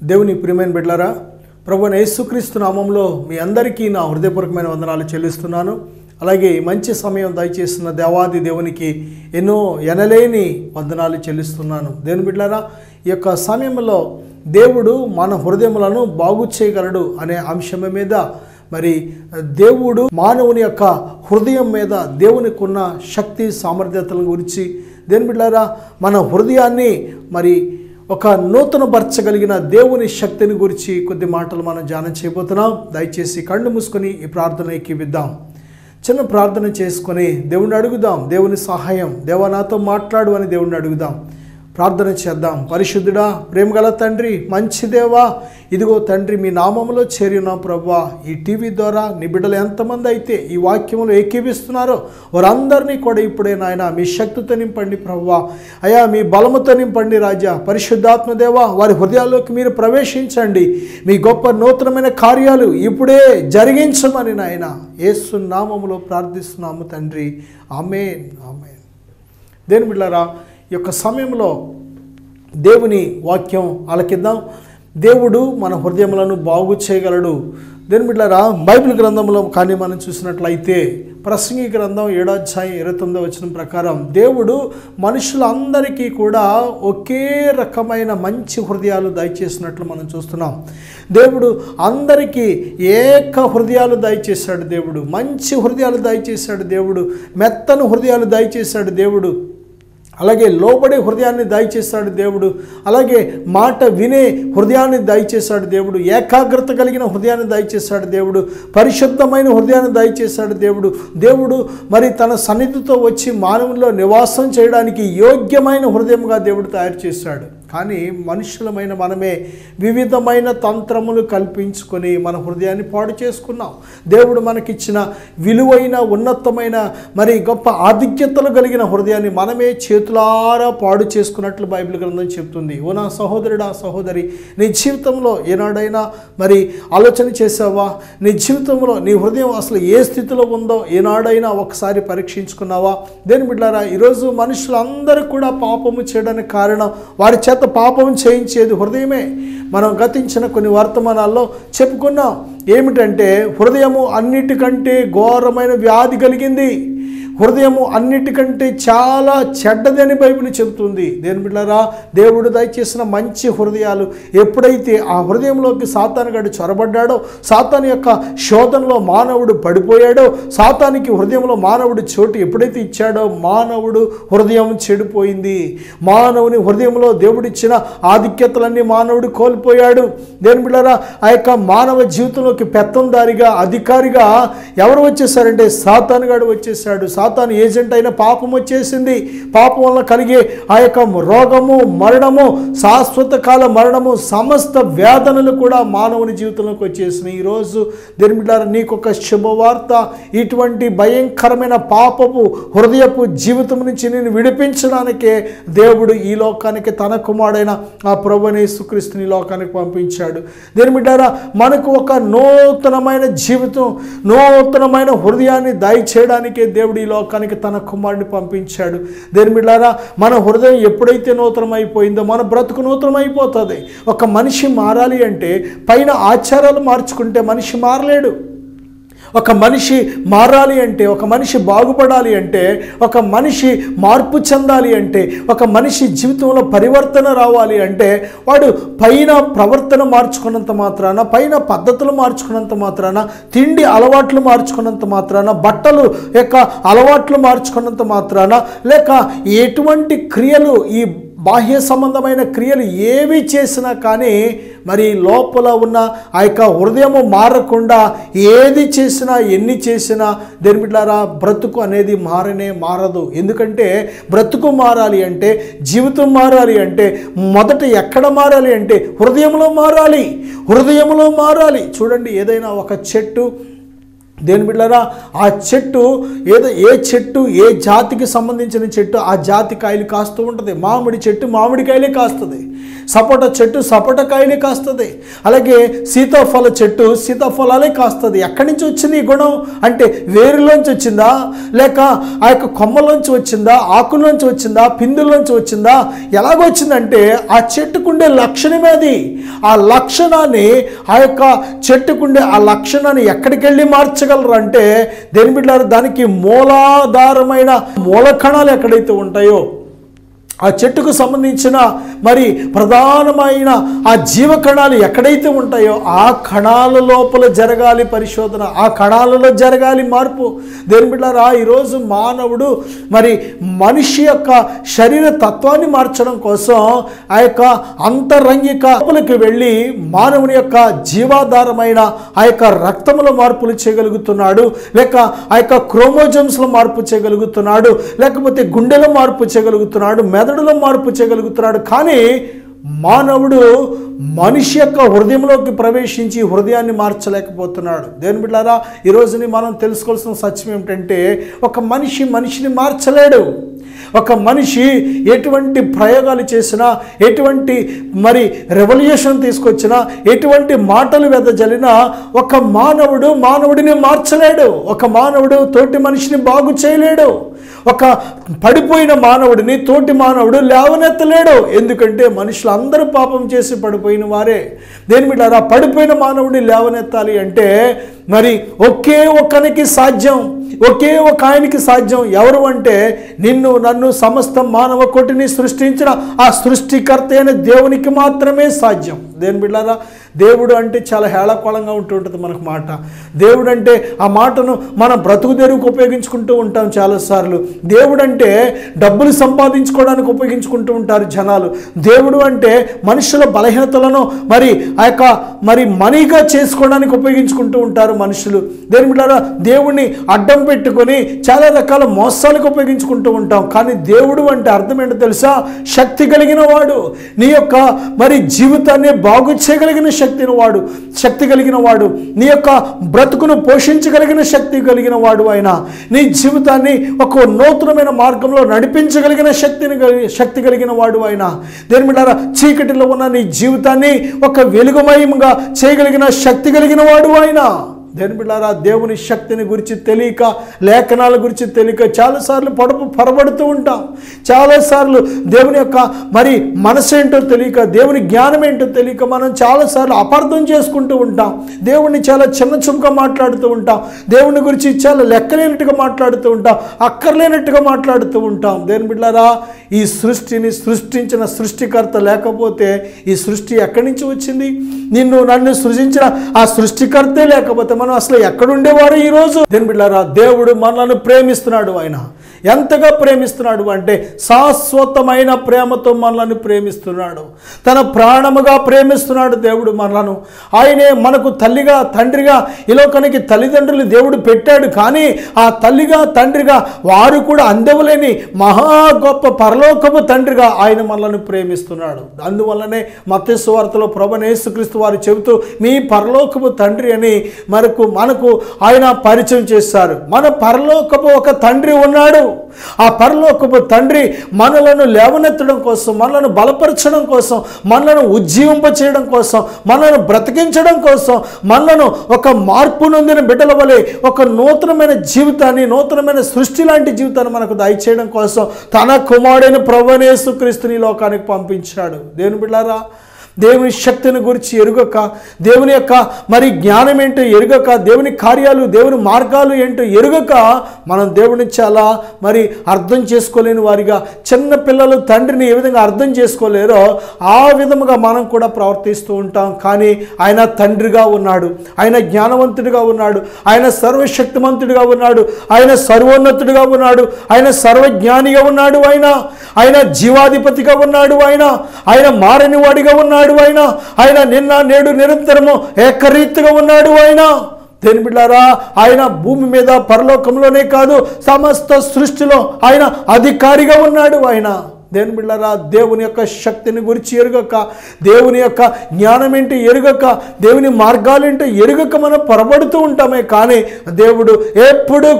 దేవుని ప్రియమైన బిడ్డలారా, ప్రభువైన యేసుక్రీస్తు నామంలో మీ అందరికీ నా హృదయపూర్వకమైన వందనాలు చెల్లిస్తున్నాను. అలాగే మంచి సమయం దయచేసిన దేవాది దేవునికి ఎన్నో ఎనలేని వందనాలు చెల్లిస్తున్నాను. దేవుని బిడ్డలారా, ఈ యొక్క సమయంలో దేవుడు మన హృదయములను బాగు చేయగలడు అనే అంశం మీద మరి దేవుడు మానవుని యొక్క హృదయం మీద దేవునికి ఉన్న శక్తి సామర్థ్యతల గురించి, దేవుని బిడ్డలారా, మన హృదయాన్ని మరి ఒక నూతనపరచగలిగిన దేవుని శక్తిని గురించి కొద్ది మాటలు మనం ధ్యానం చేయబోతున్నాం. దయచేసి కళ్ళు మూసుకొని ఈ ప్రార్థన ఎక్కివిద్దాం. చిన్న ప్రార్థన చేసుకొని దేవుణ్ణి అడుగుదాం. దేవుని సహాయం, దేవా నాతో మాట్లాడు అని దేవుణ్ణి అడుగుదాం. ప్రార్థన చేద్దాం. పరిశుద్ధుడా, ప్రేమగల తండ్రి, మంచి దేవా, ఇదిగో తండ్రి మీ నామములో చేరి ఉన్నాం ప్రభువా. ఈ టీవీ ద్వారా నీ బిడ్డలు ఎంతమంది అయితే ఈ వాక్యములు ఏకీవిస్తున్నారో వారందరినీ కూడా ఇప్పుడే నాయన మీ శక్తితో నింపండి ప్రభువా. అయా మీ బలముతో నింపండి రాజా. పరిశుద్ధాత్మ దేవా, వారి హృదయాల్లోకి మీరు ప్రవేశించండి. మీ గొప్ప నూతనమైన కార్యాలు ఇప్పుడే జరిగించమని నాయన యేసు నామములో ప్రార్థిస్తున్నాము తండ్రి. ఆమేన్, ఆమేన్. దేని బిడ్డలారా, ఈ యొక్క సమయంలో దేవుని వాక్యం ఆలకిద్దాం. దేవుడు మన హృదయములను బాగు చేయగలడు. దేని బిడ్డలారా, బైబిల్ గ్రంథంలో కానీ మనం చూసినట్లయితే ప్రసంగి గ్రంథం 7వ అధ్యాయం 29వ వచనం ప్రకారం దేవుడు మనుషులందరికీ కూడా ఒకే రకమైన మంచి హృదయాలు దయచేసినట్లు మనం చూస్తున్నాం. దేవుడు అందరికీ ఏక హృదయాలు దయచేశాడు. దేవుడు మంచి హృదయాలు దయచేశాడు. దేవుడు మెత్తని హృదయాలు దయచేశాడు. దేవుడు అలాగే లోబడే హృదయాన్ని దయచేశాడు. దేవుడు అలాగే మాట వినే హృదయాన్ని దయచేశాడు. దేవుడు ఏకాగ్రత కలిగిన హృదయాన్ని దయచేశాడు. దేవుడు పరిశుద్ధమైన హృదయాన్ని దయచేశాడు. దేవుడు మరి తన సన్నిధితో వచ్చి మానవుల్లో నివాసం చేయడానికి యోగ్యమైన హృదయంగా దేవుడు తయారు చేశాడు. కానీ మనుషులమైన మనమే వివిధమైన తంత్రములు కల్పించుకొని మన హృదయాన్ని పాడు చేసుకున్నాం. దేవుడు మనకిచ్చిన విలువైన ఉన్నతమైన మరి గొప్ప ఆధిక్యతలు కలిగిన హృదయాన్ని మనమే చేతులారా పాడు చేసుకున్నట్లు బైబిల్ గ్రంథం చెప్తుంది. ఓ నా సహోదరుడా, సహోదరి, నీ జీవితంలో ఏనాడైనా మరి ఆలోచన చేసావా? నీ జీవితంలో నీ హృదయం అసలు ఏ స్థితిలో ఉందో ఏనాడైనా ఒకసారి పరీక్షించుకున్నావా? దేని బిడ్డలారా, ఈరోజు మనుషులందరూ కూడా పాపము చేయడానికి కారణం వారి చేత పాపం చేయించేది హృదయమే. మనం గతించిన కొన్ని వర్తమానాల్లో చెప్పుకున్నాం. ఏమిటంటే హృదయము అన్నిటికంటే ఘోరమైన వ్యాధి కలిగింది. హృదయము అన్నిటికంటే చాలా చెడ్డది అని బైబిల్ చెబుతుంది. దేని బిడ్డలారా, దేవుడు దయచేసిన మంచి హృదయాలు ఎప్పుడైతే ఆ హృదయంలోకి సాతానుగాడు చొరబడ్డాడో, సాతాను యొక్క శోధనలో మానవుడు పడిపోయాడో, సాతానికి హృదయంలో మానవుడు చోటు ఎప్పుడైతే ఇచ్చాడో మానవుడు హృదయం చెడిపోయింది. మానవుని హృదయంలో దేవుడిచ్చిన ఆధిక్యతలన్నీ మానవుడు కోల్పోయాడు. దేని బిడ్డలారా, ఆ యొక్క మానవ జీవితంలోకి పెత్తందారిగా, అధికారిగా ఎవరు వచ్చేసారంటే సాతానుగాడు వచ్చేసాడు. సాతాను ఏజెంట్ అయిన పాపం వచ్చేసింది. పాపం వల్ల కలిగే ఆ యొక్క రోగము, మరణము, శాశ్వత కాల మరణము, సమస్త వేదనలు కూడా మానవుని జీవితంలోకి వచ్చేసినాయి. ఈరోజు దేని బిడ్డలారా, నీకు ఒక శుభవార్త. ఇటువంటి భయంకరమైన పాపపు హృదయపు జీవితం నుంచి నేను విడిపించడానికే దేవుడు ఈ లోకానికి తన కుమారుడైన ఆ ప్రభువైన యేసుక్రీస్తుని లోకానికి పంపించాడు. దేని బిడ్డలారా, మనకు ఒక నూతనమైన జీవితం, నూతనమైన హృదయాన్ని దయచేయడానికే దేవుడు ఈ లోకానికి తన కుమారుడిని పంపించాడు. దేని బిడ్డలారా, మన హృదయం ఎప్పుడైతే నూతనమైపోయిందో మన బ్రతుకు నూతనమైపోతుంది. ఒక మనిషి మారాలి అంటే పైన ఆచారాలు మార్చుకుంటే మనిషి మారలేడు. ఒక మనిషి మారాలి అంటే, ఒక మనిషి బాగుపడాలి అంటే, ఒక మనిషి మార్పు చెందాలి అంటే, ఒక మనిషి జీవితంలో పరివర్తన రావాలి అంటే వాడు పైన ప్రవర్తన మార్చుకున్నంత మాత్రాన, పైన పద్ధతులు మార్చుకున్నంత మాత్రాన, తిండి అలవాట్లు మార్చుకున్నంత మాత్రాన, బట్టలు యొక్క అలవాట్లు మార్చుకున్నంత మాత్రాన, లేక ఎటువంటి క్రియలు, ఈ బాహ్య సంబంధమైన క్రియలు ఏవి చేసినా కానీ మరి లోపల ఉన్న ఆ యొక్క హృదయము మారకుండా ఏది చేసినా, ఎన్ని చేసినా దేని బిడ్డలారా, బ్రతుకు అనేది మారదు. ఎందుకంటే బ్రతుకు మారాలి అంటే, జీవితం మారాలి అంటే మొదట ఎక్కడ మారాలి అంటే హృదయంలో మారాలి. హృదయంలో మారాలి. చూడండి, ఏదైనా ఒక చెట్టు దేని బిడ్డలారా, ఆ చెట్టు ఏ చెట్టు ఏ జాతికి సంబంధించిన చెట్టు ఆ జాతి కాయలు కాస్తూ ఉంటుంది. మామిడి చెట్టు మామిడికాయలే కాస్తుంది, సపోటా చెట్టు సపోటా కాయలే కాస్తుంది, అలాగే సీతాఫల చెట్టు సీతాఫలాలే కాస్తుంది. ఎక్కడి నుంచి వచ్చింది ఈ గుణం అంటే వేరులోంచి వచ్చిందా, లేక ఆ యొక్క కొమ్మలోంచి వచ్చిందా, ఆకుల్లోంచి వచ్చిందా, పిందుల్లోంచి వచ్చిందా, ఎలాగొచ్చిందంటే ఆ చెట్టుకుండే లక్షణమే అది. ఆ లక్షణాన్ని ఆ యొక్క చెట్టుకుండే ఆ లక్షణాన్ని ఎక్కడికి వెళ్ళి మార్చగలరు అంటే దేని బిడ్డలారా, దానికి మూలాధారమైన మూల కణాలు ఎక్కడైతే ఉంటాయో ఆ చెట్టుకు సంబంధించిన మరి ప్రధానమైన ఆ జీవకణాలు ఎక్కడైతే ఉంటాయో ఆ కణాల లోపల జరగాలి పరిశోధన, ఆ కణాలలో జరగాలి మార్పు. దేని బిడ్డలారా, ఈరోజు మానవుడు మరి మనిషి యొక్క శరీర తత్వాన్ని మార్చడం కోసం ఆ యొక్క అంతరంగిక లోపలికి వెళ్ళి మానవుని యొక్క జీవాధారమైన ఆ యొక్క రక్తముల మార్పులు చేయగలుగుతున్నాడు, లేక ఆ యొక్క క్రోమోజోమ్స్లో మార్పు చేయగలుగుతున్నాడు, లేకపోతే గుండెలో మార్పు చేయగలుగుతున్నాడు, మెదడులో మార్పు చేయగలుగుతున్నాడు. కానీ మానవుడు మనిషి యొక్క హృదయంలోకి ప్రవేశించి హృదయాన్ని మార్చలేకపోతున్నాడు. దేని బిడ్డలారా, ఈరోజుని మనం తెలుసుకోవాల్సిన సత్యం ఏమిటంటే ఒక మనిషిని మార్చలేడు. ఒక మనిషి ఎటువంటి ప్రయోగాలు చేసినా, ఎటువంటి మరి రెవల్యూషన్ తీసుకొచ్చినా, ఎటువంటి మాటలు వెదజల్లినా ఒక మానవుడిని మార్చలేడు. ఒక మానవుడు తోటి మనిషిని బాగు చేయలేడు. ఒక పడిపోయిన మానవుడిని తోటి మానవుడు లేవనెత్తలేడు. ఎందుకంటే మనుషులు అందరూ పాపం చేసి పడిపోయిన వారే. దేని బిడ్డలారా, పడిపోయిన మానవుడిని లేవనెత్తాలి అంటే మరి ఒకే ఒక్కనికి సాధ్యం, ఒకే ఒక ఆయనకి సాధ్యం. ఎవరు అంటే నిన్ను నన్ను సమస్త మానవ కోటిని సృష్టించిన ఆ సృష్టికర్త అయిన దేవునికి మాత్రమే సాధ్యం. దేని బిడ్డలారా, దేవుడు అంటే చాలా హేళకోళంగా ఉంటుంటుంది మనకు మాట. దేవుడు అంటే ఆ మాటను మనం బ్రతుకు తెరువుకు ఉపయోగించుకుంటూ ఉంటాం చాలాసార్లు. దేవుడు అంటే డబ్బులు సంపాదించుకోవడానికి ఉపయోగించుకుంటూ ఉంటారు జనాలు. దేవుడు అంటే మనుషుల బలహీనతలను మరి ఆ యొక్క మరి మనీగా చేసుకోవడానికి ఉపయోగించుకుంటూ ఉంటారు మనుషులు. దేని బిడ్డలారా, దేవుణ్ణి అడ్డం పెట్టుకొని చాలా రకాల మోసాలకు ఉపయోగించుకుంటూ ఉంటాం. కానీ దేవుడు అంటే అర్థం ఏంటో తెలుసా? శక్తి కలిగిన వాడు, నీ యొక్క మరి జీవితాన్ని బాగు చేయగలిగిన శక్తి కలిగిన వాడు, నీ యొక్క బ్రతుకును పోషించగలిగిన శక్తి కలిగిన వాడు ఆయన, నీ జీవితాన్ని ఒక నూతనమైన మార్గంలో నడిపించగలిగిన శక్తి కలిగిన వాడు ఆయన. దేని బిడ్డలారా, చీకటిలో ఉన్న నీ జీవితాన్ని ఒక వెలుగుమయంగా చేయగలిగిన శక్తి కలిగిన వాడు ఆయన. దేని బిడ్డలారా, దేవుని శక్తిని గురించి తెలియక, లేఖనాల గురించి తెలియక చాలాసార్లు పొరబడుతూ ఉంటాం. చాలాసార్లు దేవుని యొక్క మరి మనసు ఏంటో తెలియక, దేవుని జ్ఞానం ఏంటో తెలియక మనం చాలాసార్లు అపార్థం చేసుకుంటూ ఉంటాం. దేవుణ్ణి చాలా చిన్న చూపుగా మాట్లాడుతూ ఉంటాం. దేవుని గురించి చాలా లెక్కలేనట్టుగా మాట్లాడుతూ ఉంటాం, అక్కర్లేనట్టుగా మాట్లాడుతూ ఉంటాం. దేని బిడ్డలారా, ఈ సృష్టిని సృష్టించిన సృష్టికర్త లేకపోతే ఈ సృష్టి ఎక్కడి నుంచి వచ్చింది? నిన్ను నన్ను సృజించిన ఆ సృష్టికర్తే లేకపోతే మనం అసలు ఎక్కడుండేవారు ఈరోజు? దేని బిడ్డలారా, దేవుడు మనల్ని ప్రేమిస్తున్నాడు. ఆయన ఎంతగా ప్రేమిస్తున్నాడు అంటే శాశ్వతమైన ప్రేమతో మనల్ని ప్రేమిస్తున్నాడు. తన ప్రాణముగా ప్రేమిస్తున్నాడు దేవుడు మనలను. ఆయనే మనకు తల్లిగా తండ్రిగా ఈ లోకానికి తల్లిదండ్రులు దేవుడు పెట్టాడు. కానీ ఆ తల్లిగా తండ్రిగా వారు కూడా అందవలేని మహా గొప్ప పరలోకపు తండ్రిగా ఆయన మనల్ని ప్రేమిస్తున్నాడు. అందువల్లనే మత్తయి సువార్తలో ప్రభువైన యేసుక్రీస్తు వారు చెబుతూ మీ పరలోకపు తండ్రి అని మనకు ఆయన పరిచయం చేశారు. మన పరలోకపు ఒక తండ్రి ఉన్నాడు. ఆ పరలోకపు తండ్రి మనలను లేవనెత్తడం కోసం, మనలను బలపరచడం కోసం, మనలను ఉజ్జీవింపచేయడం కోసం, మనలను బ్రతికించడం కోసం, మనలను ఒక మార్పు నొందిన బిడ్డల వలె ఒక నూతనమైన జీవితాన్ని, నూతనమైన సృష్టి లాంటి జీవితాన్ని మనకు దయచేయడం కోసం తన కుమారుడైన ప్రభువైన యేసుక్రీస్తుని లోకానికి పంపించాడు. దేవుని బిడ్డలారా, దేవుని శక్తిని గురించి ఎరుగక, దేవుని యొక్క మరి జ్ఞానం ఏంటో ఎరుగక, దేవుని కార్యాలు, దేవుని మార్గాలు ఏంటో ఎరుగక మనం దేవుని చాలా మరి అర్థం చేసుకోలేని వారిగా, చిన్న పిల్లలు తండ్రిని ఏ విధంగా అర్థం చేసుకోలేరో ఆ విధముగా మనం కూడా ప్రవర్తిస్తూ ఉంటాం. కానీ ఆయన తండ్రిగా ఉన్నాడు, ఆయన జ్ఞానవంతుడిగా ఉన్నాడు, ఆయన సర్వశక్తిమంతుడిగా ఉన్నాడు, ఆయన సర్వోన్నతుడిగా ఉన్నాడు, ఆయన సర్వజ్ఞానిగా ఉన్నాడు, ఆయన జీవాధిపతిగా ఉన్నాడు, ఆయన మారని వాడిగా ఉన్నాడు, ఆయన నిన్న నేడు నిరంతరము ఏకరీతిగా ఉన్నాడు. దేని బిడ్డలారా, ఆయన భూమి మీద పరలోకంలోనే కాదు సమస్త సృష్టిలో ఆయన అధికారిగా ఉన్నాడు. దేవుని బిడ్డలారా, దేవుని యొక్క శక్తిని గురించి ఎరుగక, దేవుని యొక్క జ్ఞానం ఏంటి ఎరుగక, దేవుని మార్గాలేంటో ఎరుగక మనం పొరబడుతూ ఉంటామే. కానీ దేవుడు ఎప్పుడూ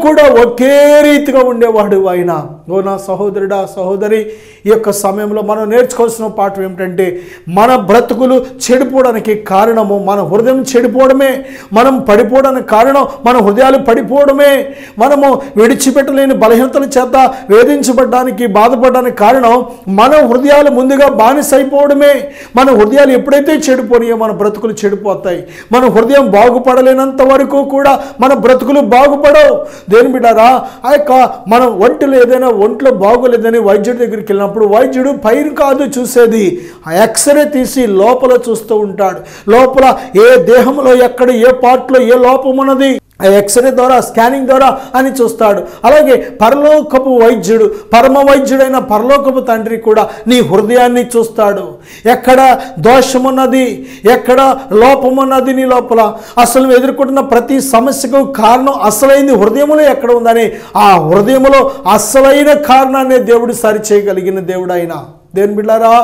కూడా ఒకే రీతిగా ఉండేవాడు ఆయన. ఓ నా సహోదరుడా, సహోదరి, ఈ యొక్క సమయంలో మనం నేర్చుకోవాల్సిన పాఠం ఏమిటంటే, మన బ్రతుకులు చెడిపోవడానికి కారణము మన హృదయం చెడిపోవడమే. మనం పడిపోవడానికి కారణం మన హృదయాలు పడిపోవడమే. మనము విడిచిపెట్టలేని బలహీనతల చేత వేధించబడడానికి, బాధపడడానికి కారణం మన హృదయాలు ముందుగా బానిసైపోవడమే. మన హృదయాలు ఎప్పుడైతే చెడిపోయాయో మన బ్రతుకులు చెడిపోతాయి. మన హృదయం బాగుపడలేనంత వరకు కూడా మన బ్రతుకులు బాగుపడవు. దేని బిడ్డారా, ఆ యొక్క మన ఒంట్లో బాగోలేదని వైద్యుడి దగ్గరికి వెళ్ళినప్పుడు వైద్యుడు పైరు కాదు చూసేది, ఆ ఎక్స్రే తీసి లోపల చూస్తూ ఉంటాడు. లోపల ఏ దేహంలో ఎక్కడ ఏ పార్ట్లో ఏ లోపం ఉన్నది ఆ ఎక్స్రే ద్వారా, స్కానింగ్ ద్వారా అని చూస్తాడు. అలాగే పరలోకపు వైద్యుడు, పరమ వైద్యుడైన పరలోకపు తండ్రి కూడా నీ హృదయాన్ని చూస్తాడు. ఎక్కడ దోషమున్నది, ఎక్కడ లోపమున్నది నీ లోపల, అసలు ఎదుర్కొంటున్న ప్రతి సమస్యకు కారణం అసలైంది హృదయంలో ఎక్కడ ఉందని, ఆ హృదయంలో అసలైన కారణాన్ని దేవుడు సరిచేయగలిగిన దేవుడు ఆయన. దేవుని బిడ్డారా,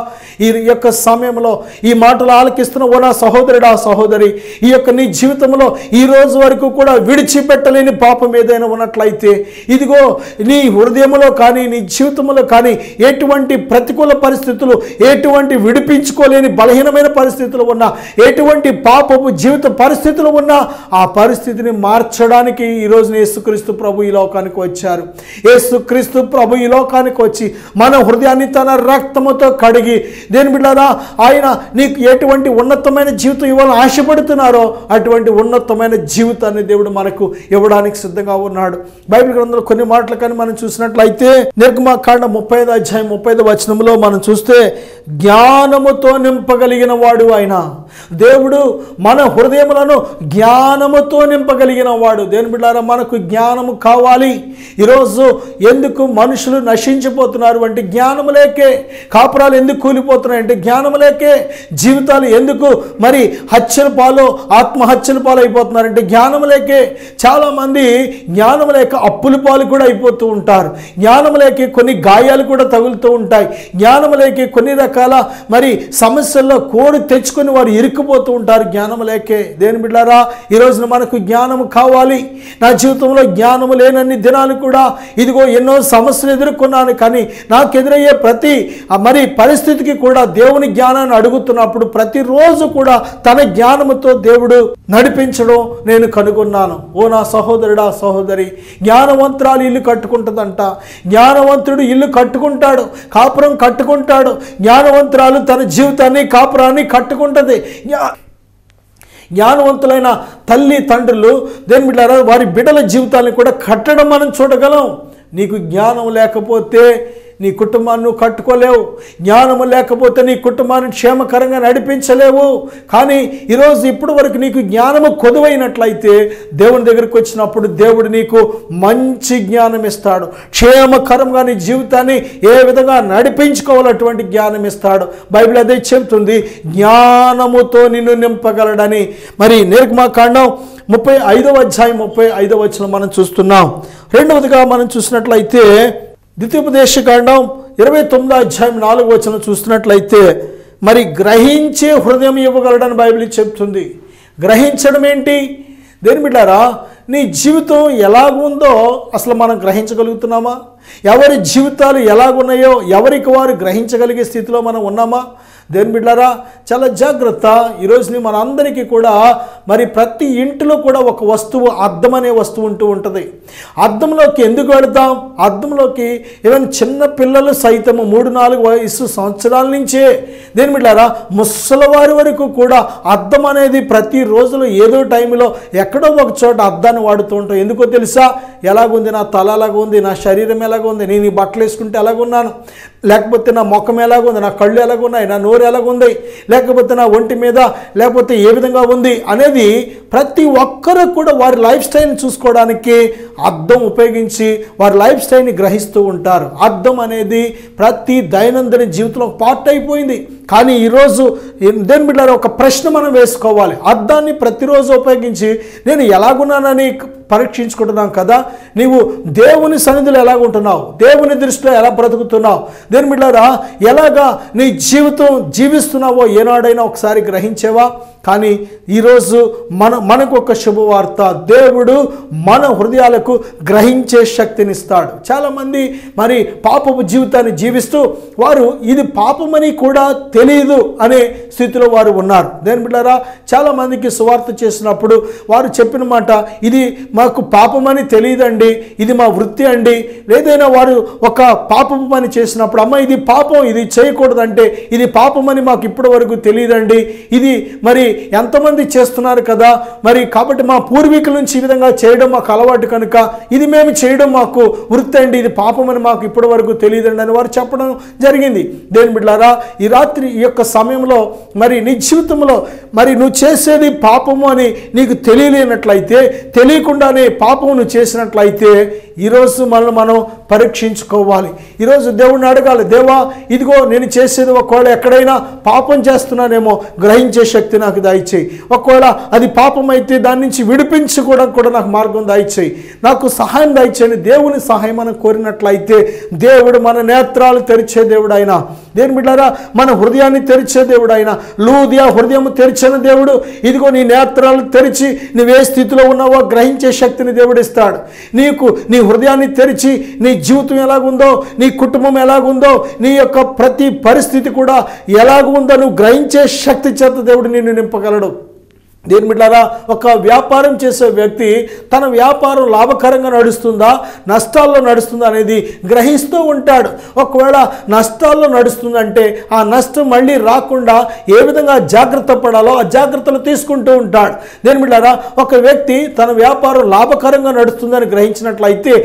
ఈ యొక్క సమయంలో ఈ మాటలు ఆలకిస్తున్న ఓ నా సహోదరుడా, సహోదరి, ఈ యొక్క నీ జీవితంలో ఈ రోజు వరకు కూడా విడిచిపెట్టలేని పాపం ఏదైనా ఉన్నట్లయితే, ఇదిగో నీ హృదయంలో కానీ నీ జీవితంలో కానీ ఎటువంటి ప్రతికూల పరిస్థితులు, ఎటువంటి విడిపించుకోలేని బలహీనమైన పరిస్థితులు ఉన్నా, ఎటువంటి పాపపు జీవిత పరిస్థితులు ఉన్నా, ఆ పరిస్థితిని మార్చడానికి ఈరోజు యేసుక్రీస్తు ప్రభు ఈ లోకానికి వచ్చారు. యేసుక్రీస్తు ప్రభు ఈ లోకానికి వచ్చి మన హృదయాన్ని తన రక్తముతో కడిగి, దేని బిడ్డారా, ఆయన నీకు ఎటువంటి ఉన్నతమైన జీవితం ఇవ్వాలని ఆశపడుతున్నారో అటువంటి ఉన్నతమైన జీవితాన్ని దేవుడు మనకు ఇవ్వడానికి సిద్ధంగా ఉన్నాడు. బైబిల్ గ్రంథంలో కొన్ని మాటలు కానీ మనం చూసినట్లయితే, నిర్గమకాండ 35వ అధ్యాయం 35వ వచనంలో మనం చూస్తే, జ్ఞానముతో నింపగలిగిన వాడు ఆయన. దేవుడు మన హృదయములను జ్ఞానముతో నింపగలిగిన వాడు. దేని బిడ్డారా, మనకు జ్ఞానము కావాలి. ఈరోజు ఎందుకు మనుషులు నశించిపోతున్నారు అంటే జ్ఞానము లేకే. కాపురాలు ఎందుకు కూలిపోతున్నాయంటే జ్ఞానము లేకే. జీవితాలు ఎందుకు మరి హత్యల పాలు, ఆత్మహత్యల పాలు అయిపోతున్నారంటే జ్ఞానము లేకే. చాలామంది జ్ఞానము లేక అప్పుల పాలు కూడా అయిపోతూ ఉంటారు. జ్ఞానము లేకే కొన్ని గాయాలు కూడా తగులుతూ ఉంటాయి. జ్ఞానము లేకే కొన్ని రకాల మరి సమస్యల్లో కోడి తెచ్చుకొని వారు ఇరుక్కుపోతూ ఉంటారు జ్ఞానము లేకే. దేని బిడ్డారా, ఈ రోజున మనకు జ్ఞానము కావాలి. నా జీవితంలో జ్ఞానము లేనన్ని దినాలు కూడా ఇదిగో ఎన్నో సమస్యలు ఎదుర్కొన్నాను. కానీ నాకు ఎదురయ్యే ప్రతి మరి పరిస్థితికి కూడా దేవుని జ్ఞానాన్ని అడుగుతున్నప్పుడు ప్రతిరోజు కూడా తన జ్ఞానముతో దేవుడు నడిపించడం నేను కనుగొన్నాను. ఓ నా సహోదరుడా, సహోదరి, జ్ఞానవంతురాలు ఇల్లు కట్టుకుంటుందంట. జ్ఞానవంతుడు ఇల్లు కట్టుకుంటాడు, కాపురం కట్టుకుంటాడు. జ్ఞానవంతురాలు తన జీవితాన్ని, కాపురాన్ని కట్టుకుంటుంది. జ్ఞానవంతులైన తల్లి తండ్రులు దేని బిడ్డారా, వారి బిడ్డల జీవితాన్ని కూడా కట్టడం మనం చూడగలం. నీకు జ్ఞానం లేకపోతే నీ కుటుంబాన్ని నువ్వు కట్టుకోలేవు. జ్ఞానము లేకపోతే నీ కుటుంబాన్ని క్షేమకరంగా నడిపించలేవు. కానీ ఈరోజు ఇప్పటి వరకు నీకు జ్ఞానము కొదువైనట్లయితే దేవుని దగ్గరికి వచ్చినప్పుడు దేవుడు నీకు మంచి జ్ఞానం ఇస్తాడు. క్షేమకరంగా నీ జీవితాన్ని ఏ విధంగా నడిపించుకోవాలటువంటి జ్ఞానం ఇస్తాడు. బైబిల్ అదే చెబుతుంది, జ్ఞానముతో నిన్ను నింపగలడని. మరి నిర్గమకాండం 35వ అధ్యాయం 35వ వచనం మనం చూస్తున్నాం. రెండవదిగా మనం చూసినట్లయితే ద్వితీయోపదేశకాండం 29వ అధ్యాయం 4వ వచనం చూసినట్లయితే, మరి గ్రహించే హృదయం ఇవ్వగలడని బైబిల్ చెప్తుంది. గ్రహించడం ఏంటి? దేని బిడ్డారా, నీ జీవితం ఎలాగుందో అసలు మనం గ్రహించగలుగుతున్నామా? ఎవరి జీవితాలు ఎలాగున్నాయో ఎవరికి వారు గ్రహించగలిగే స్థితిలో మనం ఉన్నామా? దేని బిడ్డారా, చాలా జాగ్రత్త. ఈరోజు మన అందరికీ కూడా మరి ప్రతి ఇంటిలో కూడా ఒక వస్తువు, అద్దం అనే వస్తువు ఉంటూ ఉంటుంది. అద్దంలోకి ఎందుకు వెళతాం? అద్దంలోకి ఈవెన్ చిన్న పిల్లలు సైతము 3-4 వయసు సంవత్సరాల నుంచే దేని బిడ్డారా, ముసలివారి వరకు కూడా అద్దం అనేది ప్రతి రోజులో ఏదో టైంలో ఎక్కడో ఒక చోట అద్దాన్ని వాడుతూ ఉంటాం. ఎందుకో తెలుసా? ఎలాగుంది నా తల, ఎలాగుంది నా శరీరం, ఎలాగుంది నేను ఈ బట్టలు వేసుకుంటే ఎలాగున్నాను, లేకపోతే నా ముఖం ఎలాగుంది, నా కళ్ళు ఎలాగున్నాయి, నా నోరు ఎలాగుంది, లేకపోతే నా ఒంటి మీద లేకపోతే ఏ విధంగా ఉంది అనేది ప్రతి ఒక్కరూ కూడా వారి లైఫ్ స్టైల్ని చూసుకోవడానికి అద్దం ఉపయోగించి వారి లైఫ్ స్టైల్ని గ్రహిస్తూ ఉంటారు. అద్దం అనేది ప్రతి దైనందిన జీవితంలో పార్ట్ అయిపోయింది. కానీ ఈరోజు దేని బిడ్డ ఒక ప్రశ్న మనం వేసుకోవాలి. అద్దాన్ని ప్రతిరోజు ఉపయోగించి నేను ఎలాగున్నానని పరీక్షించుకుంటున్నాం కదా. నీవు దేవుని సన్నిధిలో ఎలాగుంటున్నావు, దేవుని దృష్టిలో ఎలా బ్రతుకుతున్నావు, దేని బిడ్డరా ఎలాగా నీ జీవితం జీవిస్తున్నావో ఏనాడైనా ఒకసారి గ్రహించేవా? కానీ ఈరోజు మనకు ఒక శుభవార్త, దేవుడు మన హృదయాలకు గ్రహించే శక్తినిస్తాడు. చాలామంది మరి పాపపు జీవితాన్ని జీవిస్తూ వారు ఇది పాపమని కూడా తెలియదు అనే స్థితిలో వారు ఉన్నారు. దేని బిడ్డారా చాలామందికి సువార్త చేసినప్పుడు వారు చెప్పిన మాట, ఇది మాకు పాపమని తెలియదండి, ఇది మా వృత్తి అండి. లేదైనా వారు ఒక పాపపు పని చేసినప్పుడు, అమ్మ ఇది పాపం, ఇది చేయకూడదంటే ఇది పాపమని మాకు ఇప్పటి వరకు తెలియదండి, ఇది మరి ఎంతమంది చేస్తున్నారు కదా, మరి కాబట్టి మా పూర్వీకుల నుంచి ఈ విధంగా చేయడం మాకు అలవాటు కనుక ఇది మేము చేయడం మాకు వృత్తి అండి, ఇది పాపమని మాకు ఇప్పటి వరకు తెలియదండి అని వారు చెప్పడం జరిగింది. దేని బిడ్డలారా ఈ రాత్రి ఈ యొక్క సమయంలో మరి నీ జీవితంలో మరి నువ్వు చేసేది పాపము అని నీకు తెలియలేనట్లయితే, తెలియకుండానే పాపము నువ్వు చేసినట్లయితే ఈరోజు మనం పరీక్షించుకోవాలి. ఈరోజు దేవుడిని అడగాలి, దేవా ఇదిగో నేను చేసేది ఒకవేళ ఎక్కడైనా పాపం చేస్తున్నానేమో గ్రహించే శక్తి నాకు దయచేయి. ఒకవేళ అది పాపం అయితే దాని నుంచి విడిపించుకోవడం కూడా నాకు మార్గం దయచేయి, నాకు సహాయం దయచేయని దేవుని సహాయం మనం కోరినట్లయితే దేవుడు మన నేత్రాలు తెరిచే దేవుడు ఆయన. దేని బిడ్డారా మన హృదయాన్ని తెరిచే దేవుడు ఆయన. లూదియా హృదయం తెరిచిన దేవుడు ఇదిగో నీ నేత్రాలు తెరిచి నువ్వే స్థితిలో ఉన్నావో గ్రహించే శక్తిని దేవుడు ఇస్తాడు. నీకు నీ హృదయాన్ని తెరిచి నీ జీవితం ఎలాగుందో, నీ కుటుంబం ఎలాగుందో, నీ యొక్క ప్రతి పరిస్థితి కూడా ఎలాగుందో నువ్వు గ్రహించే శక్తి చేత దేవుడు నిన్ను నింపగలడు. దేని బిడ్డారా ఒక వ్యాపారం చేసే వ్యక్తి తన వ్యాపారం లాభకరంగా నడుస్తుందా నష్టాల్లో నడుస్తుందా అనేది గ్రహిస్తూ ఉంటాడు. ఒకవేళ నష్టాల్లో నడుస్తుందంటే ఆ నష్టం మళ్ళీ రాకుండా ఏ విధంగా జాగ్రత్త పడాలో ఆ జాగ్రత్తలు తీసుకుంటూ ఉంటాడు. దేని బిడ్డారా ఒక వ్యక్తి తన వ్యాపారం లాభకరంగా నడుస్తుందని గ్రహించినట్లయితే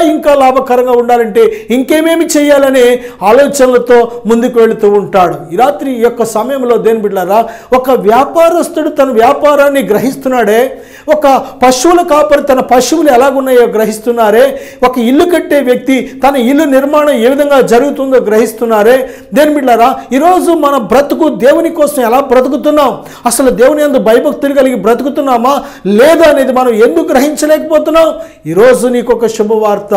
ఇంకా లాభకరంగా ఉండాలంటే ఇంకేమేమి చేయాలనే ఆలోచనలతో ముందుకు వెళుతూ ఉంటాడు. ఈ రాత్రి ఈ యొక్క సమయంలో దేని బిడ్డారా ఒక వ్యాపారస్తుడు తన వ్యాపారాన్ని గ్రహిస్తున్నాడే, ఒక పశువుల కాపరి తన పశువులు ఎలాగున్నాయో గ్రహిస్తున్నారే, ఒక ఇల్లు కట్టే వ్యక్తి తన ఇల్లు నిర్మాణం ఏ విధంగా జరుగుతుందో గ్రహిస్తున్నారే. దేని బిడ్డారా ఈరోజు మన బ్రతుకు దేవుని కోసం ఎలా బ్రతుకుతున్నాం, అసలు దేవుని యందు భయభక్తులు కలిగి బ్రతుకుతున్నామా లేదా అనేది మనం ఎందుకు గ్రహించలేకపోతున్నాం? ఈరోజు నీకు ఒక శుభవార్త.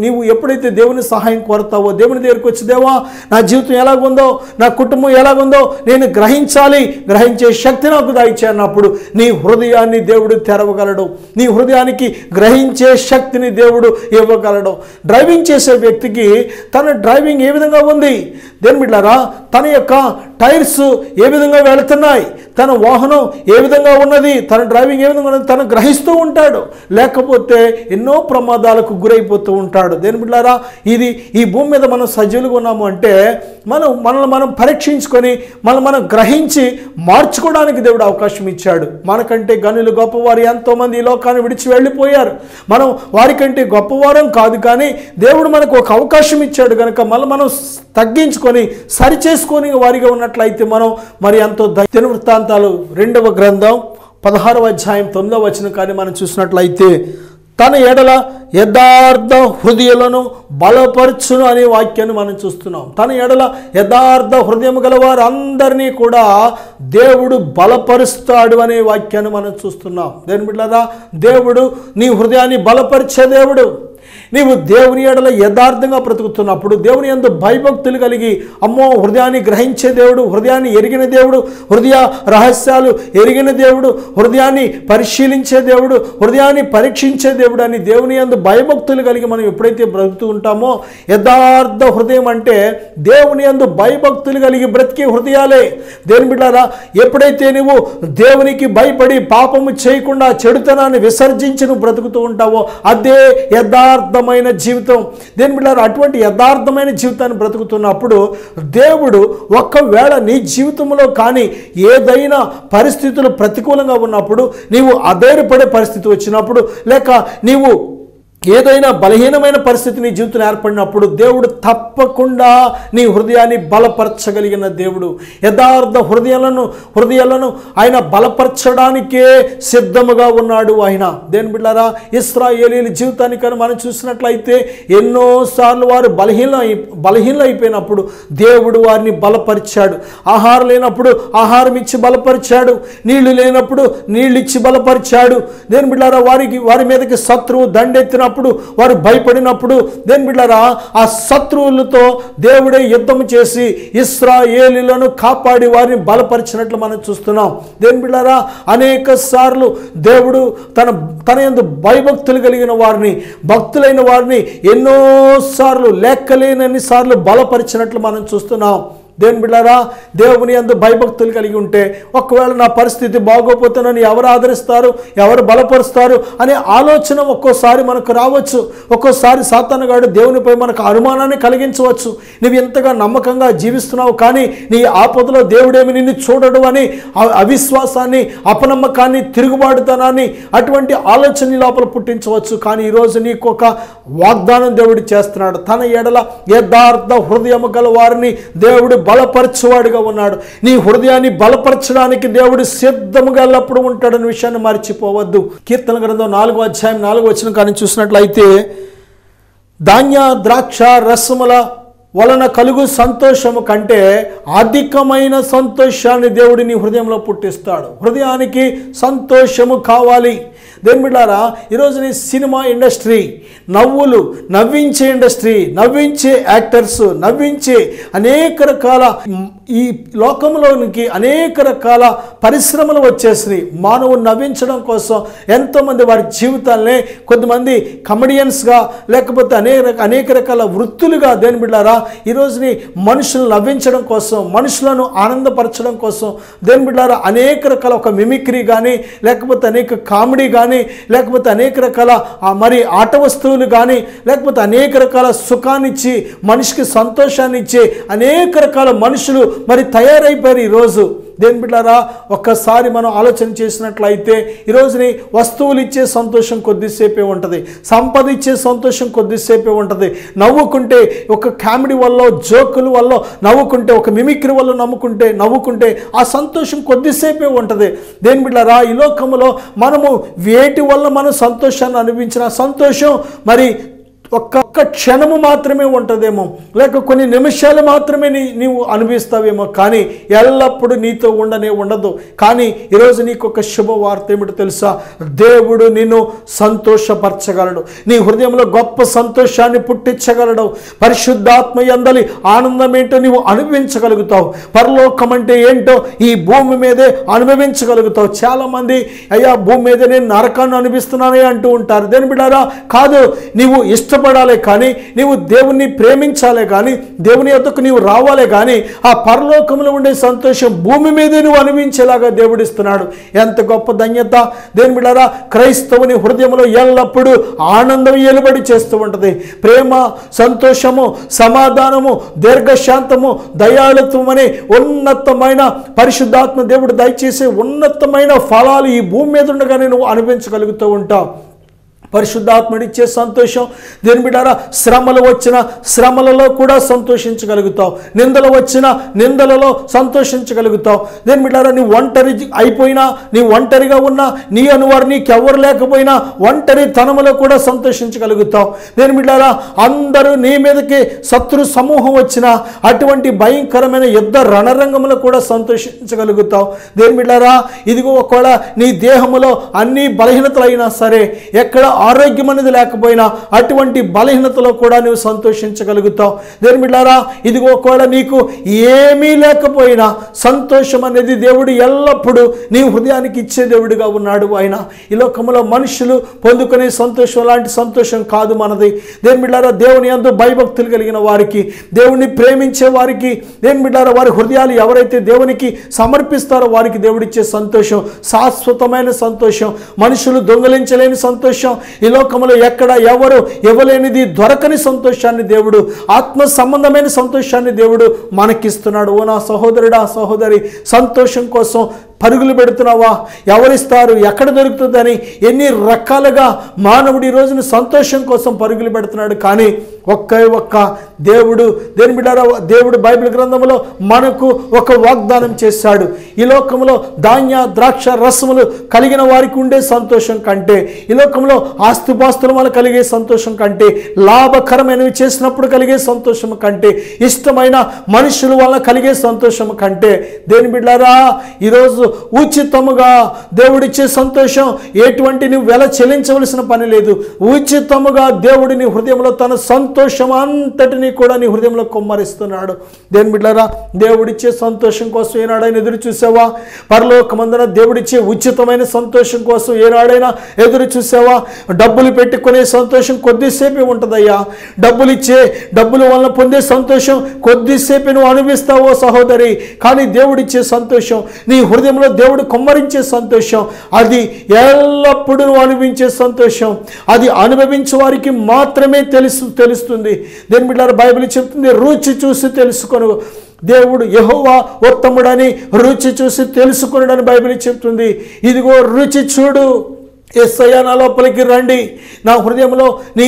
నీవు ఎప్పుడైతే దేవుని సహాయం కోరుతావో, దేవుని దగ్గరికి వచ్చి దేవా నా జీవితం ఎలాగుందో, నా కుటుంబం ఎలాగుందో నేను గ్రహించాలి, గ్రహించే శక్తి నాకు దయచేయి అన్నప్పుడు నీ హృదయాన్ని దేవుడు తెరవగలడు, నీ హృదయానికి గ్రహించే శక్తిని దేవుడు ఇవ్వగలడు. డ్రైవింగ్ చేసే వ్యక్తికి తన డ్రైవింగ్ ఏ విధంగా ఉంది, దేని బిడ్డారా తన యొక్క టైర్స్ ఏ విధంగా వెళుతున్నాయి, తన వాహనం ఏ విధంగా ఉన్నది, తన డ్రైవింగ్ ఏ విధంగా ఉన్నది తను గ్రహిస్తూ ఉంటాడు. లేకపోతే ఎన్నో ప్రమాదాలకు గురైపోతూ ఉంటాడు. దేని బిడ్డారా ఈ భూమి మీద మనం సజీవులుగా ఉన్నాము అంటే మనల్ని మనం పరీక్షించుకొని మనం గ్రహించి మార్చుకోవడానికి దేవుడు అవకాశం ఇచ్చాడు. మనకంటే గనులు గొప్పవారు ఎంతోమంది ఈ లోకాన్ని విడిచి వెళ్ళిపోయారు. మనం వారికంటే గొప్పవారం కాదు, కానీ దేవుడు మనకు ఒక అవకాశం ఇచ్చాడు కనుక మనం తగ్గించుకొని సరిచేసుకొని వారిగా ఉన్నట్లయితే మనం మరి ఎంతో దినవృత్తాంతాలు 2వ గ్రంథం 16వ అధ్యాయం 9వ వచనం కానీ మనం చూసినట్లయితే తన ఎడల యథార్థ హృదయాలను బలపరచును అనే వాక్యాన్ని మనం చూస్తున్నాం. తన ఎడల యథార్థ హృదయం గల వారు అందరినీ కూడా దేవుడు బలపరుస్తాడు అనే వాక్యాన్ని మనం చూస్తున్నాం. దేని బిడ్డలారా దేవుడు నీ హృదయాన్ని బలపరిచే దేవుడు. నీవు దేవుని ఎడల యథార్థంగా బ్రతుకుతున్నప్పుడు, దేవుని యందు భయభక్తులు కలిగి అమ్మో హృదయాన్ని గ్రహించే దేవుడు, హృదయాన్ని ఎరిగిన దేవుడు, హృదయ రహస్యాలు ఎరిగిన దేవుడు, హృదయాన్ని పరిశీలించే దేవుడు, హృదయాన్ని పరీక్షించే దేవుడు అని దేవుని యందు భయభక్తులు కలిగి మనం ఎప్పుడైతే బ్రతుకుతూ ఉంటామో, యథార్థ హృదయం అంటే దేవుని యందు భయభక్తులు కలిగి బ్రతికే హృదయాలే. దేని బిడ్డారా ఎప్పుడైతే నువ్వు దేవునికి భయపడి పాపము చేయకుండా చెడుతనాన్ని విసర్జించి నువ్వు బ్రతుకుతూ ఉంటావో అదే యథార్థమైన జీవితం. దేని బిడ్డారా అటువంటి యథార్థమైన జీవితాన్ని బ్రతుకుతున్నప్పుడు దేవుడు ఒక్కవేళ నీ జీవితంలో కానీ ఏదైనా పరిస్థితులు ప్రతికూలంగా ఉన్నప్పుడు, నీవు అధైర్యపడే పరిస్థితి వచ్చినప్పుడు, లేక నీవు ఏదైనా బలహీనమైన పరిస్థితి నీ జీవితంలో ఏర్పడినప్పుడు దేవుడు తప్పకుండా నీ హృదయాన్ని బలపరచగలిగిన దేవుడు. యథార్థ హృదయాలను ఆయన బలపరచడానికే సిద్ధముగా ఉన్నాడు ఆయన. దేని బిడ్డారా, ఇశ్రాయేలీయుల జీవితాన్ని కానీ మనం చూసినట్లయితే ఎన్నోసార్లు వారు బలహీనైపోయినప్పుడు దేవుడు వారిని బలపరిచాడు. ఆహారం లేనప్పుడు ఆహారం ఇచ్చి బలపరిచాడు, నీళ్లు లేనప్పుడు నీళ్ళు ఇచ్చి బలపరిచాడు. దేని బిడ్డారా, వారి మీదకి శత్రువు దండెత్తినప్పుడు, వారు భయపడినప్పుడు, దేని బిడ్డారా, ఆ శత్రువులతో దేవుడే యుద్ధం చేసి ఇశ్రాయేలీయులను కాపాడి వారిని బలపరిచినట్లు మనం చూస్తున్నాం. దేని బిడ్డారా, అనేక సార్లు దేవుడు తన యందు భయభక్తులు కలిగిన వారిని, భక్తులైన వారిని ఎన్నోసార్లు లెక్కలేనన్ని సార్లు బలపరిచినట్లు మనం చూస్తున్నాం. దేని బిడ్డారా, దేవుని యందు భయభక్తులు కలిగి ఉంటే ఒకవేళ నా పరిస్థితి బాగోపోతే నన్ను ఎవరు ఆదరిస్తారు, ఎవరు బలపరుస్తారు అనే ఆలోచన ఒక్కోసారి మనకు రావచ్చు. ఒక్కోసారి సాతానుగాడు దేవునిపై మనకు అనుమానాన్ని కలిగించవచ్చు. నువ్వు ఎంతగా నమ్మకంగా జీవిస్తున్నావు కానీ నీ ఆపదలో దేవుడేమి నిన్ను చూడడు అని అవిశ్వాసాన్ని, అపనమ్మకాన్ని, తిరుగుబాటుతనాన్ని, అటువంటి ఆలోచన లోపల పుట్టించవచ్చు. కానీ ఈరోజు నీకు ఒక వాగ్దానం దేవుడు చేస్తున్నాడు. తన ఎడల యథార్థ హృదయము గల వారిని దేవుడు బలపరచువాడుగా ఉన్నాడు. నీ హృదయాన్ని బలపరచడానికి దేవుడు సిద్ధముగా ఎల్లప్పుడూ ఉంటాడనే విషయాన్ని మర్చిపోవద్దు. కీర్తన గ్రంథం 4వ అధ్యాయం 4వ వచనం కానీ చూసినట్లయితే, ధాన్య ద్రాక్ష రసముల వలన కలుగు సంతోషము కంటే అధికమైన సంతోషాన్ని దేవుడు నీ హృదయంలో పుట్టిస్తాడు. హృదయానికి సంతోషము కావాలి. దేని బిడ్డారా, ఈరోజు నీ సినిమా ఇండస్ట్రీ, నవ్వించే ఇండస్ట్రీ, నవ్వించే యాక్టర్స్, నవ్వించే అనేక రకాల ఈ లోకంలోనికి అనేక రకాల పరిశ్రమలు వచ్చేసినాయి. మానవుని నవ్వించడం కోసం ఎంతోమంది వారి జీవితాలనే కొంతమంది కమెడియన్స్గా, లేకపోతే అనేక రకాల వృత్తులుగా, దేని బిడ్డారా, ఈరోజుని మనుషులను నవ్వించడం కోసం, మనుషులను ఆనందపరచడం కోసం, దేని బిడ్డారా, అనేక రకాల ఒక మిమిక్రీ కానీ, లేకపోతే అనేక కామెడీ కానీ, లేకపోతే అనేక రకాల మరి ఆట వస్తువులు కానీ, లేకపోతే అనేక రకాల సుఖాన్నిచ్చి మనిషికి సంతోషాన్ని ఇచ్చే అనేక రకాల మనుషులు మరి తయారైపోయారు ఈరోజు. దేని బిడ్డారా, ఒక్కసారి మనం ఆలోచన చేసినట్లయితే ఈరోజుని వస్తువులు ఇచ్చే సంతోషం కొద్దిసేపే ఉంటుంది, సంపద ఇచ్చే సంతోషం కొద్దిసేపే ఉంటుంది. నవ్వుకుంటే ఒక కామెడీ వల్ల, జోకుల వల్ల నవ్వుకుంటే, ఒక మిమిక్రీ వల్ల నవ్వుకుంటే ఆ సంతోషం కొద్దిసేపే ఉంటుంది. దేని బిడ్డారా, ఈ లోకంలో మనము వేటి వల్ల మనం సంతోషాన్ని అనుభవించిన సంతోషం మరి ఒక్క క్షణము మాత్రమే ఉంటుందేమో, లేక కొన్ని నిమిషాలు మాత్రమే నీవు అనుభవిస్తావేమో, కానీ ఎల్లప్పుడూ నీతో ఉండదు. కానీ ఈరోజు నీకు ఒక శుభవార్త ఏమిటో తెలుసా? దేవుడు నిన్ను సంతోషపరచగలడు. నీ హృదయంలో గొప్ప సంతోషాన్ని పుట్టించగలడు. పరిశుద్ధాత్మ యందలి ఆనందం ఏంటో నీవు అనుభవించగలుగుతావు. పరలోకం అంటే ఏంటో ఈ భూమి మీదే అనుభవించగలుగుతావు. చాలామంది అయ్యా భూమి మీద నేను నరకాన్ని అనుభవిస్తున్నానే అంటూ ఉంటారు. దేని బిడ్డారా, కాదు, నీవు ఇష్టపడాలి కానీ, నీవు దేవుణ్ణి ప్రేమించాలే కానీ, దేవుని యొద్దకు నీవు రావాలే కానీ ఆ పరలోకంలో ఉండే సంతోషం భూమి మీదే నువ్వు అనుభవించేలాగా దేవుడిస్తున్నాడు. ఎంత గొప్ప ధన్యత! దేని బిడ్డారా, క్రైస్తవుని హృదయంలో ఎల్లప్పుడూ ఆనందం ఏలుబడి చేస్తూ ఉంటుంది. ప్రేమ, సంతోషము, సమాధానము, దీర్ఘశాంతము, దయాళుత్వం అనే ఉన్నతమైన పరిశుద్ధాత్మ దేవుడు దయచేసే ఉన్నతమైన ఫలాలు ఈ భూమి మీద ఉండగానే నువ్వు అనుభవించగలుగుతూ ఉంటావు. పరిశుద్ధాత్ముడిచ్చే సంతోషం. దేని బిడ్డారా, శ్రమలు వచ్చిన శ్రమలలో కూడా సంతోషించగలుగుతావు. నిందలు వచ్చిన నిందలలో సంతోషించగలుగుతావు. దేని బిడ్డారా, నీ ఒంటరి అయిపోయినా, నీ ఒంటరిగా ఉన్నా, నీ అనువారు నీకెవ్వరు లేకపోయినా ఒంటరితనములో కూడా సంతోషించగలుగుతావు. దేని బిడ్డారా, అందరూ నీ మీదకి శత్రు సమూహం వచ్చినా అటువంటి భయంకరమైన యుద్ధ రణరంగంలో కూడా సంతోషించగలుగుతావు. దేని బిడ్డారా, ఇదిగో ఒకవేళ నీ దేహములో అన్ని బలహీనతలైనా సరే, ఎక్కడ ఆరోగ్యం అనేది లేకపోయినా అటువంటి బలహీనతలో కూడా నువ్వు సంతోషించగలుగుతావు. దేని బిడ్డారా, ఇదిగో ఒకవేళ నీకు ఏమీ లేకపోయినా సంతోషం అనేది దేవుడు ఎల్లప్పుడూ నీ హృదయానికి ఇచ్చే దేవుడిగా ఉన్నాడు. ఆయన ఈ లోకంలో మనుషులు పొందుకునే సంతోషం లాంటి సంతోషం కాదు మనది. దేని బిడ్డారా, దేవుని యందు భయభక్తులు కలిగిన వారికి, దేవుణ్ణి ప్రేమించే వారికి, దేని బిడ్డారా, వారి హృదయాలు ఎవరైతే దేవునికి సమర్పిస్తారో వారికి దేవుడిచ్చే సంతోషం శాశ్వతమైన సంతోషం, మనుషులు దొంగలించలేని సంతోషం, ఈ లోకంలో ఎక్కడ ఎవరు ఇవ్వలేనిది, దొరకని సంతోషాన్ని దేవుడు, ఆత్మ సంబంధమైన సంతోషాన్ని దేవుడు మనకిస్తున్నాడు. ఓ నా సహోదరుడా, సహోదరి, సంతోషం కోసం పరుగులు పెడుతున్నావా? ఎవరిస్తారు, ఎక్కడ దొరుకుతుందని ఎన్ని రకాలుగా మానవుడు ఈ రోజున సంతోషం కోసం పరుగులు పెడుతున్నాడు. కానీ ఒక్క దేవుడు దేని బిడ్డారా, దేవుడు బైబిల్ గ్రంథంలో మనకు ఒక వాగ్దానం చేశాడు. ఈ లోకంలో ధాన్య ద్రాక్ష రసములు కలిగిన వారికి ఉండే సంతోషం కంటే, ఈ లోకంలో ఆస్తిపాస్తుల వల్ల కలిగే సంతోషం కంటే, లాభకరమైనవి చేసినప్పుడు కలిగే సంతోషం కంటే, ఇష్టమైన మనుషుల వల్ల కలిగే సంతోషం కంటే, దేని బిడ్డారా ఈరోజు ఉచితముగా దేవుడిచ్చే సంతోషం ఎటువంటి నువ్వు వెల చెల్లించవలసిన పని లేదు. ఉచితముగా దేవుడి నీ హృదయంలో తన సంతోషం అంతటినీ కూడా నీ హృదయంలో కొమ్మరిస్తున్నాడు. దేని బిడ్డారా, దేవుడిచ్చే సంతోషం కోసం ఏనాడైనా ఎదురు చూసావా? పరలోకమందున దేవుడిచ్చే ఉచితమైన సంతోషం కోసం ఏనాడైనా ఎదురు చూసావా? డబ్బులు పెట్టుకునే సంతోషం కొద్దిసేపే ఉంటుందయ్యా. డబ్బుల వలన పొందే సంతోషం కొద్దిసేపే నువ్వు అనుభవిస్తావో సహోదరి. కానీ దేవుడిచ్చే సంతోషం, నీ హృదయంలో దేవుడు కొమ్మరించే సంతోషం, అది ఎల్లప్పుడూ నువ్వు అనుభవించే సంతోషం. అది అనుభవించే వారికి మాత్రమే తెలుస్తుంది. దేని బిడ్డారా, బైబిల్ చెప్తుంది, రుచి చూసి తెలుసుకొను. దేవుడు యెహోవా ఉత్తముడని రుచి చూసి తెలుసుకున్నాడని బైబిల్ చెప్తుంది. ఇదిగో రుచి చూడు, యేసయ్యా నా లోపలికి రండి, నా హృదయంలో నీ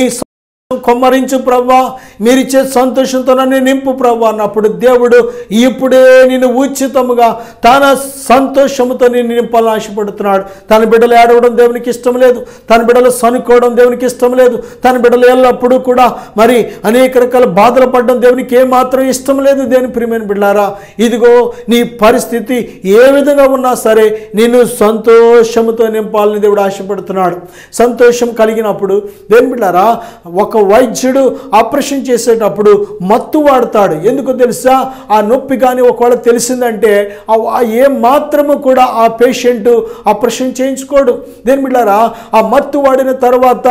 కొమ్మరించు ప్రవ్వా, మీరిచ్చే సంతోషంతో నన్ను నింపు ప్రవ్వా అన్నప్పుడు దేవుడు ఇప్పుడే నిన్ను ఉచితముగా తన సంతోషంతో నిన్ను నింపాలని ఆశపడుతున్నాడు. తన బిడ్డలు ఏడవడం దేవునికి ఇష్టం లేదు, తన బిడ్డలు సనుకోవడం దేవునికి ఇష్టం లేదు, తన బిడ్డలు ఎల్లప్పుడూ కూడా మరి అనేక రకాల బాధలు పడడం దేవునికి ఏమాత్రం ఇష్టం లేదు. దేని ప్రియమైన బిడ్డలారా, ఇదిగో నీ పరిస్థితి ఏ విధంగా ఉన్నా సరే నిన్ను సంతోషంతో నింపాలని దేవుడు ఆశపడుతున్నాడు. సంతోషం కలిగినప్పుడు దేని బిడ్డలారా, ఒక వైద్యుడు ఆపరేషన్ చేసేటప్పుడు మత్తు వాడతాడు. ఎందుకు తెలుసా? ఆ నొప్పి కానీ ఒకవేళ తెలిసిందంటే ఏ మాత్రము కూడా ఆ పేషెంట్ ఆపరేషన్ చేయించుకోడు. దేని బిడ్డారా, ఆ మత్తు వాడిన తర్వాత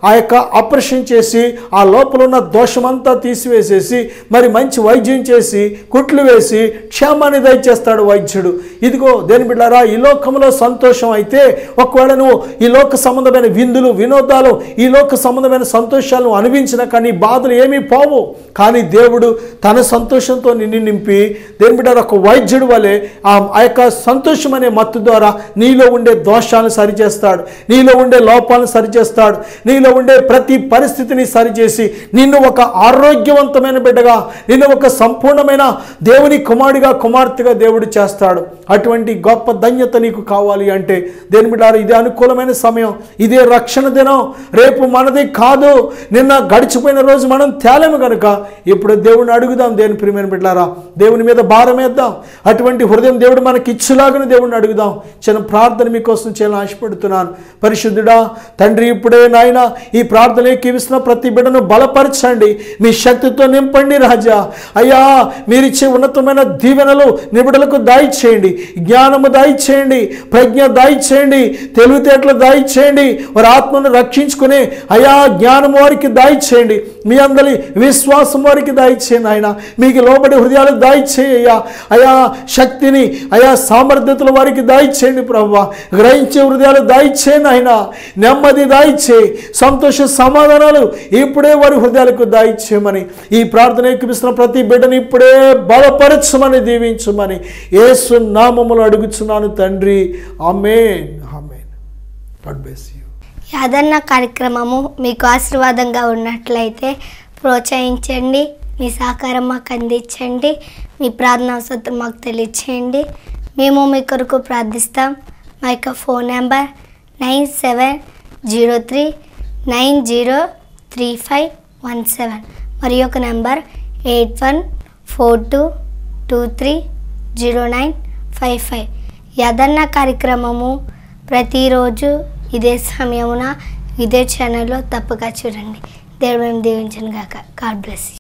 ఆ యొక్క ఆపరేషన్ చేసి ఆ లోపల ఉన్న దోషమంతా తీసివేసేసి మరి మంచి వైద్యం చేసి కుట్లు వేసి క్షేమాన్ని దయచేస్తాడు వైద్యుడు. ఇదిగో దేని బిడ్డారా, ఈ లోకంలో సంతోషం అయితే ఒకవేళ నువ్వు ఈ లోక సంబంధమైన విందులు వినోదాలు ఈ లోక సంబంధమైన సంతోషాలను అనుభవించిన కానీ బాధలు ఏమీ పోవు. కానీ దేవుడు తన సంతోషంతో నిన్ను నింపి దేని బిడ్డారా, ఒక వైద్యుడు వలె ఆ యొక్క సంతోషం అనే మత్తు ద్వారా నీలో ఉండే దోషాలను సరిచేస్తాడు, నీలో ఉండే లోపాలను సరిచేస్తాడు, నీలో ఉండే ప్రతి పరిస్థితిని సరిచేసి నిన్ను ఒక ఆరోగ్యవంతమైన బిడ్డగా, నిన్ను ఒక సంపూర్ణమైన దేవుని కుమారుడిగా కుమార్తెగా దేవుడు చేస్తాడు. అటువంటి గొప్ప ధన్యత నీకు కావాలి అంటే దేని బిడ్డారా, ఇదే అనుకూలమైన సమయం, ఇదే రక్షణ దినం. రేపు మనది కాదు, నిన్న గడిచిపోయిన రోజు మనం తేలేము కనుక ఇప్పుడు దేవుడిని అడుగుదాం. దేని ప్రియమైన బిడ్డలారా, దేవుని మీద భారం వేద్దాం. అటువంటి హృదయం దేవుడు మనకి ఇచ్చులాగానే దేవుడిని అడుగుదాం. చిన్న ప్రార్థన మీకోసం చేయాలని ఆశపడుతున్నాను. పరిశుద్ధుడా తండ్రి, ఇప్పుడే నాయన ఈ ప్రార్థన ఏకీవిస్తున్న ప్రతి బిడ్డను బలపరచండి, మీ శక్తితో నింపండి రాజా. అయ్యా, మీరిచ్చే ఉన్నతమైన దీవెనలు నిబిడలకు దాయిచేయండి, జ్ఞానము దాయిచేయండి, ప్రజ్ఞ దాయిచేయండి, తెలివితేటలు దాయిచేయండి. వారి ఆత్మను రక్షించుకునే అయా జ్ఞానం వారికి దాయిచేయండి, మీ అందరి విశ్వాసం వారికి దాయిచేయండి. ఆయన మీకు లోబడి హృదయాలు దాయిచేయ్యా. అయా శక్తిని అయా సామర్థ్యతలు వారికి దాయిచేయండి ప్రభువా. గ్రహించే హృదయాలు దాయిచేయండి. ఆయన నెమ్మది దాయిచేయి, సంతోష సమాధానాలు ఇప్పుడే వారి హృదయాలకు దాయిచేయమని ఈ ప్రార్థన ఎక్కిపిస్తున్న ప్రతి బిడ్డని ఇప్పుడే బలపరచమని దీవించమని యేసు నామములో అడుగుచున్నాను తండ్రి. ఆమేన్, ఆమేన్. God bless you. యాదన్న కార్యక్రమము మీకు ఆశీర్వాదంగా ఉన్నట్లయితే ప్రోత్సహించండి, మీ సహకారం మాకు అందించండి, మీ ప్రార్థన అవసరం మాకు తెలియచేయండి. మేము మీ కొరకు ప్రార్థిస్తాం. మా యొక్క ఫోన్ నెంబర్ 9703903517 మరి యొక్క నెంబర్ 8142230955. యాదన్న కార్యక్రమము ప్రతిరోజు ఇదే సమయమున ఇదే ఛానల్లో తప్పక చూడండి. దేవుడు దీవించను గాక. God bless you.